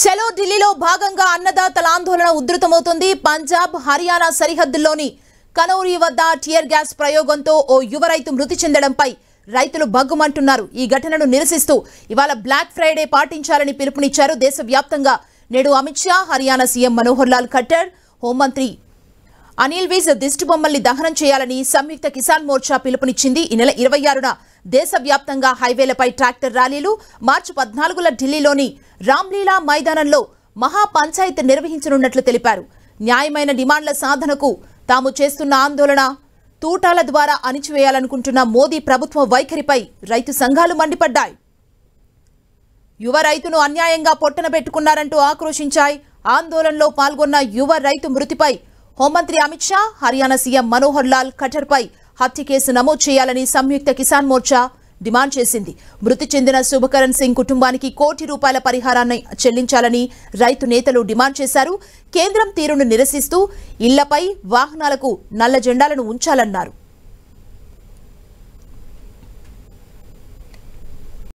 చలో ఢిల్లీలో భాగంగా అన్నదాతల ఆందోళన ఉధృతమవుతుంది. పంజాబ్ హర్యానా సరిహద్దుల్లోని కనౌరి వద్ద టియర్ గ్యాస్ ప్రయోగంతో ఓ యువ రైతు మృతి చెందడంపై రైతులు బగ్గుమంటున్నారు. ఈ ఘటనను నిరసిస్తూ ఇవాళ బ్లాక్ ఫ్రైడే పాటించాలని పిలుపునిచ్చారు. దేశవ్యాప్తంగా నేడు అమిత్ షా, హర్యానా సీఎం మనోహర్ లాల్ ఖట్టర్, హోంమంత్రి అనిల్ విజ్ దిష్టిబొమ్మల్ని దహనం చేయాలని సంయుక్త కిసాన్ మోర్చా పిలుపునిచ్చింది. ఈ నెల 26న దేశవ్యాప్తంగా హైవేలపై ట్రాక్టర్ ర్యాలీలు, మార్చి 14న ఢిల్లీలోని రామ్లీలా మైదానంలో మహా పంచాయత్ నిర్వహించనున్నట్లు తెలిపారు. న్యాయమైన డిమాండ్ల సాధనకు తాము చేస్తున్న ఆందోళన తూటాల ద్వారా అణిచివేయాలనుకుంటున్న మోదీ ప్రభుత్వ వైఖరిపై రైతు సంఘాలు మండిపడ్డాయి. యువ రైతును అన్యాయంగా పొట్టన పెట్టుకున్నారంటూ ఆక్రోశించాయి. ఆందోళనలో పాల్గొన్న యువ రైతు మృతిపై హోంమంత్రి అమిత్ షా, హర్యానా సీఎం మనోహర్ లాల్ ఖట్టర్పై హత్య కేసు నమోదు చేయాలని సంయుక్త కిసాన్ మోర్చా డిమాండ్ చేసింది. మృతి చెందిన శుభకరణ్ సింగ్ కుటుంబానికి ₹1 కోటి పరిహారాన్ని చెల్లించాలని రైతు నేతలు డిమాండ్ చేశారు. కేంద్రం తీరును నిరసిస్తూ ఇళ్లపై, వాహనాలకు నల్ల జెండాలను ఉంచాలన్నారు.